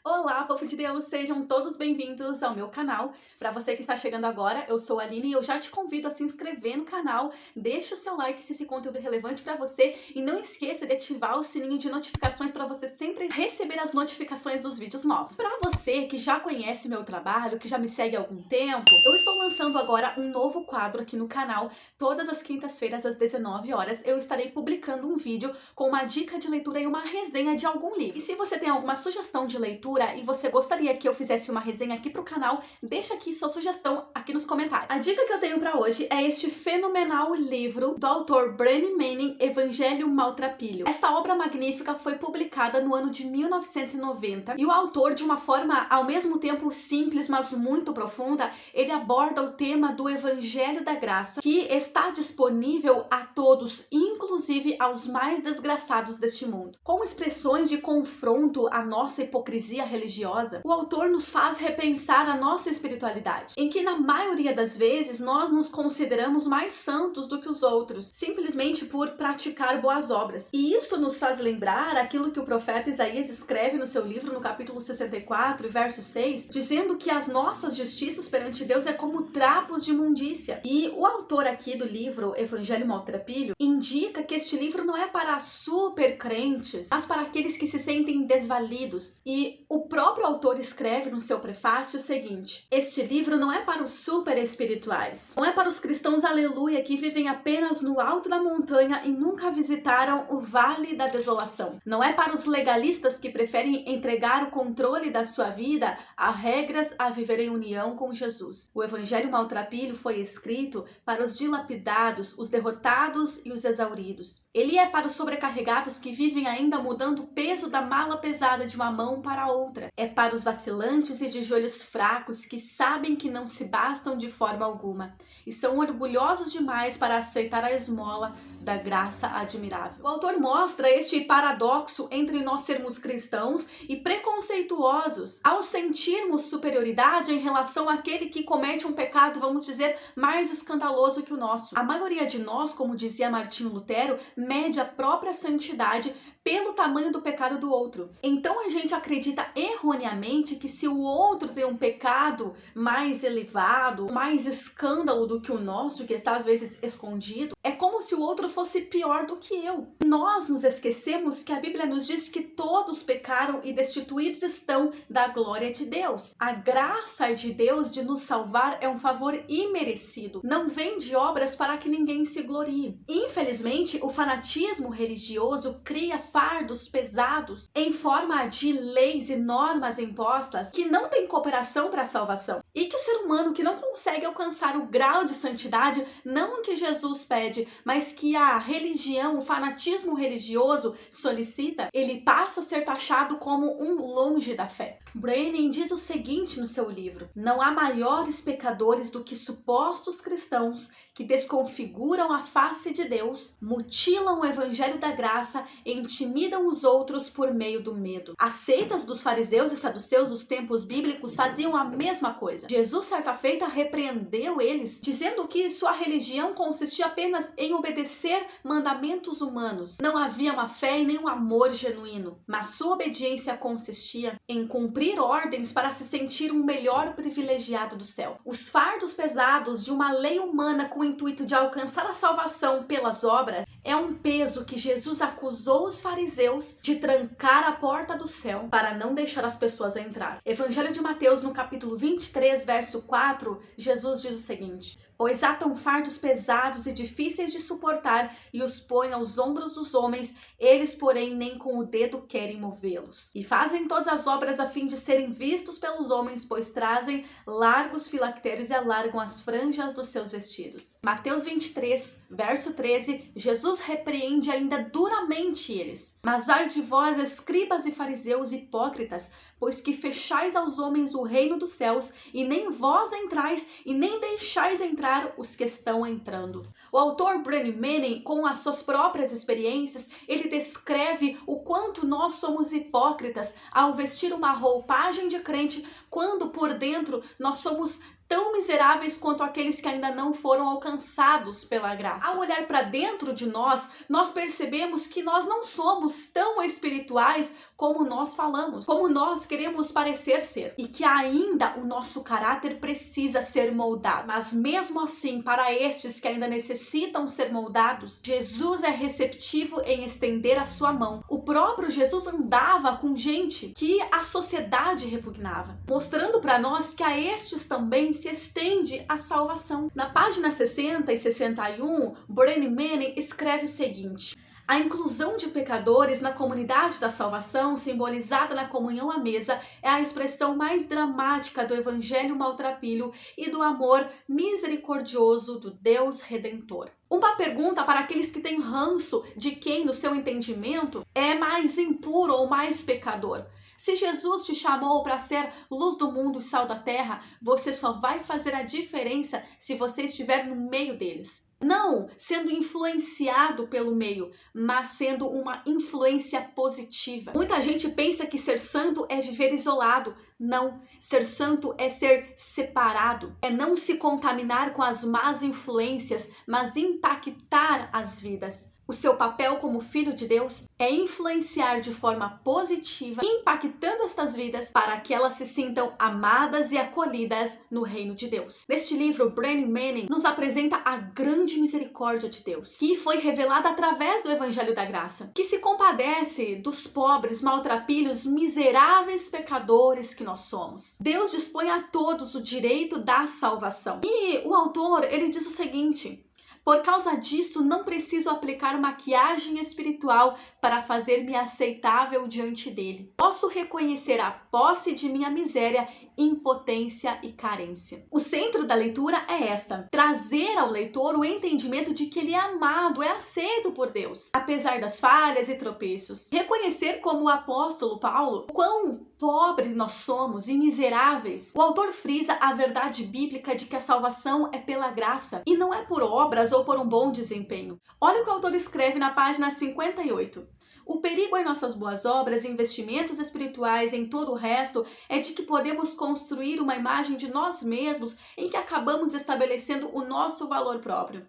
Olá, povo de Deus, sejam todos bem-vindos ao meu canal. Para você que está chegando agora, eu sou a Aline e eu já te convido a se inscrever no canal, deixa o seu like se esse conteúdo é relevante para você e não esqueça de ativar o sininho de notificações para você sempre receber as notificações dos vídeos novos. Para você que já conhece meu trabalho, que já me segue há algum tempo, eu estou lançando agora um novo quadro aqui no canal. Todas as quintas-feiras às 19 horas eu estarei publicando um vídeo com uma dica de leitura e uma resenha de algum livro. E se você tem alguma sugestão de leitura e você gostaria que eu fizesse uma resenha aqui pro canal, deixa aqui sua sugestão aqui nos comentários. A dica que eu tenho para hoje é este fenomenal livro do autor Brennan Manning, Evangelho Maltrapilho. Esta obra magnífica foi publicada no ano de 1990 e o autor, de uma forma ao mesmo tempo simples, mas muito profunda, ele aborda o tema do Evangelho da Graça, que está disponível a todos, inclusive aos mais desgraçados deste mundo. Com expressões de confronto à nossa hipocrisia religiosa, o autor nos faz repensar a nossa espiritualidade, em que na maioria das vezes nós nos consideramos mais santos do que os outros, simplesmente por praticar boas obras. E isso nos faz lembrar aquilo que o profeta Isaías escreve no seu livro, no capítulo 64, verso 6, dizendo que as nossas justiças perante Deus é como trapos de imundícia. E o autor aqui do livro Evangelho Maltrapilho indica que este livro não é para super crentes, mas para aqueles que se sentem desvalidos. E o próprio autor escreve no seu prefácio o seguinte: este livro não é para os super espirituais, não é para os cristãos aleluia que vivem apenas no alto da montanha e nunca visitaram o vale da desolação, não é para os legalistas que preferem entregar o controle da sua vida a regras a viver em união com Jesus. O Evangelho Maltrapilho foi escrito para os dilapidados, os derrotados e os exauridos. Ele é para os sobrecarregados que vivem ainda mudando o peso da mala pesada de uma mão para a outra. É para os vacilantes e de joelhos fracos que sabem que não se bastam de forma alguma e são orgulhosos demais para aceitar a esmola da graça admirável. O autor mostra este paradoxo entre nós sermos cristãos e preconceituosos ao sentirmos superioridade em relação àquele que comete um pecado, vamos dizer, mais escandaloso que o nosso. A maioria de nós, como dizia Martinho Lutero, mede a própria santidade pelo tamanho do pecado do outro. Então a gente acredita erroneamente que se o outro tem um pecado mais elevado, mais escândalo do que o nosso, que está às vezes escondido, é como se o outro fosse pior do que eu. Nós nos esquecemos que a Bíblia nos diz que todos pecaram e destituídos estão da glória de Deus. A graça de Deus de nos salvar é um favor imerecido. Não vem de obras para que ninguém se glorie. Infelizmente, o fanatismo religioso cria fardos pesados em forma de leis e normas impostas que não têm cooperação para a salvação. E que o ser humano que não consegue alcançar o grau de santidade, não o que Jesus pede, mas que a religião, o fanatismo religioso solicita, ele passa a ser taxado como um longe da fé. Brennan diz o seguinte no seu livro: não há maiores pecadores do que supostos cristãos que desconfiguram a face de Deus, mutilam o evangelho da graça e intimidam os outros por meio do medo. As seitas dos fariseus e saduceus dos tempos bíblicos faziam a mesma coisa. Jesus, certa feita, repreendeu eles, dizendo que sua religião consistia apenas em obedecer mandamentos humanos. Não havia uma fé e nem um amor genuíno, mas sua obediência consistia em cumprir ordens para se sentir um melhor privilegiado do céu. Os fardos pesados de uma lei humana com o intuito de alcançar a salvação pelas obras é um peso que Jesus acusou os fariseus de trancar a porta do céu para não deixar as pessoas entrar. Evangelho de Mateus, no capítulo 23, verso 4, Jesus diz o seguinte: pois atam fardos pesados e difíceis de suportar e os põem aos ombros dos homens, eles, porém, nem com o dedo querem movê-los. E fazem todas as obras a fim de serem vistos pelos homens, pois trazem largos filactérios e alargam as franjas dos seus vestidos. Mateus 23, verso 13, Jesus repreende ainda duramente eles. Mas ai de vós, escribas e fariseus hipócritas, pois que fechais aos homens o reino dos céus, e nem vós entrais, e nem deixais entrar os que estão entrando. O autor Brennan Manning, com as suas próprias experiências, ele descreve o quanto nós somos hipócritas ao vestir uma roupagem de crente, quando por dentro nós somos tão miseráveis quanto aqueles que ainda não foram alcançados pela graça. Ao olhar para dentro de nós, nós percebemos que nós não somos tão espirituais como nós falamos, como nós queremos parecer ser, e que ainda o nosso caráter precisa ser moldado. Mas mesmo assim, para estes que ainda necessitam ser moldados, Jesus é receptivo em estender a sua mão. O próprio Jesus andava com gente que a sociedade repugnava, mostrando para nós que a estes também se estende a salvação. Na página 60 e 61, Brennan Manning escreve o seguinte: a inclusão de pecadores na comunidade da salvação, simbolizada na comunhão à mesa, é a expressão mais dramática do evangelho maltrapilho e do amor misericordioso do Deus Redentor. Uma pergunta para aqueles que têm ranço de quem, no seu entendimento, é mais impuro ou mais pecador. Se Jesus te chamou para ser luz do mundo e sal da terra, você só vai fazer a diferença se você estiver no meio deles. Não sendo influenciado pelo meio, mas sendo uma influência positiva. Muita gente pensa que ser santo é viver isolado. Não, ser santo é ser separado, é não se contaminar com as más influências, mas impactar as vidas. O seu papel como filho de Deus é influenciar de forma positiva, impactando estas vidas para que elas se sintam amadas e acolhidas no reino de Deus. Neste livro, Brennan Manning nos apresenta a grande misericórdia de Deus, que foi revelada através do Evangelho da Graça, que se compadece dos pobres, maltrapilhos, miseráveis pecadores que nós somos. Deus dispõe a todos o direito da salvação. E o autor, ele diz o seguinte: por causa disso, não preciso aplicar maquiagem espiritual para fazer-me aceitável diante dele. Posso reconhecer a posse de minha miséria, impotência e carência. O centro da leitura é esta: trazer ao leitor o entendimento de que ele é amado, é aceito por Deus, apesar das falhas e tropeços. Reconhecer, como o apóstolo Paulo, o quão pobres nós somos e miseráveis. O autor frisa a verdade bíblica de que a salvação é pela graça e não é por obras ou por um bom desempenho. Olha o que o autor escreve na página 58. O perigo em nossas boas obras e investimentos espirituais em todo o resto é de que podemos construir uma imagem de nós mesmos em que acabamos estabelecendo o nosso valor próprio.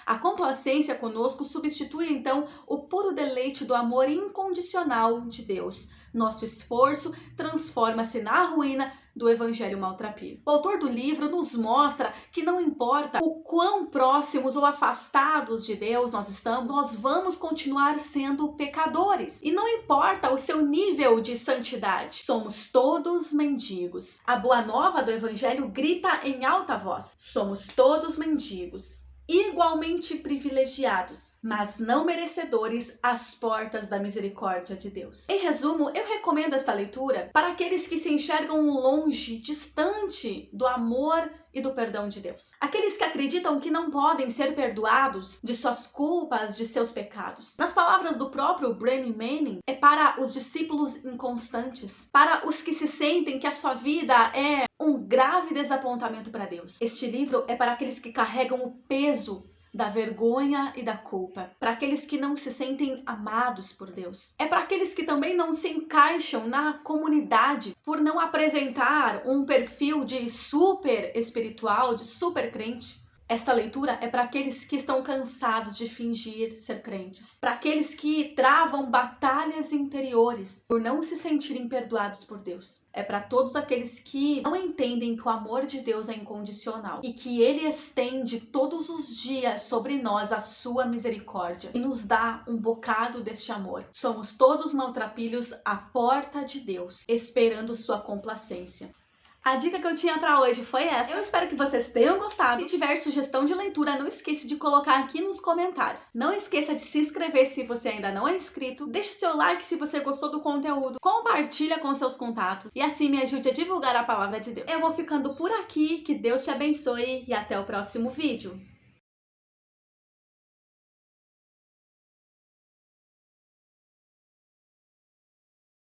A complacência conosco substitui então o puro deleite do amor incondicional de Deus. Nosso esforço transforma-se na ruína do evangelho maltrapilho. O autor do livro nos mostra que não importa o quão próximos ou afastados de Deus nós estamos, nós vamos continuar sendo pecadores. E não importa o seu nível de santidade, somos todos mendigos. A boa nova do evangelho grita em alta voz: somos todos mendigos, igualmente privilegiados, mas não merecedores às portas da misericórdia de Deus. Em resumo, eu recomendo esta leitura para aqueles que se enxergam longe, distante do amor e do perdão de Deus. Aqueles que acreditam que não podem ser perdoados de suas culpas, de seus pecados. Nas palavras do próprio Brennan Manning, é para os discípulos inconstantes, para os que se sentem que a sua vida é um grave desapontamento para Deus. Este livro é para aqueles que carregam o peso da vergonha e da culpa, para aqueles que não se sentem amados por Deus. É para aqueles que também não se encaixam na comunidade por não apresentar um perfil de super espiritual, de super crente. Esta leitura é para aqueles que estão cansados de fingir ser crentes, para aqueles que travam batalhas interiores por não se sentirem perdoados por Deus. É para todos aqueles que não entendem que o amor de Deus é incondicional e que Ele estende todos os dias sobre nós a sua misericórdia e nos dá um bocado deste amor. Somos todos maltrapilhos à porta de Deus, esperando sua complacência. A dica que eu tinha pra hoje foi essa. Eu espero que vocês tenham gostado. Se tiver sugestão de leitura, não esqueça de colocar aqui nos comentários. Não esqueça de se inscrever se você ainda não é inscrito. Deixe seu like se você gostou do conteúdo. Compartilha com seus contatos e assim me ajude a divulgar a palavra de Deus. Eu vou ficando por aqui. Que Deus te abençoe e até o próximo vídeo.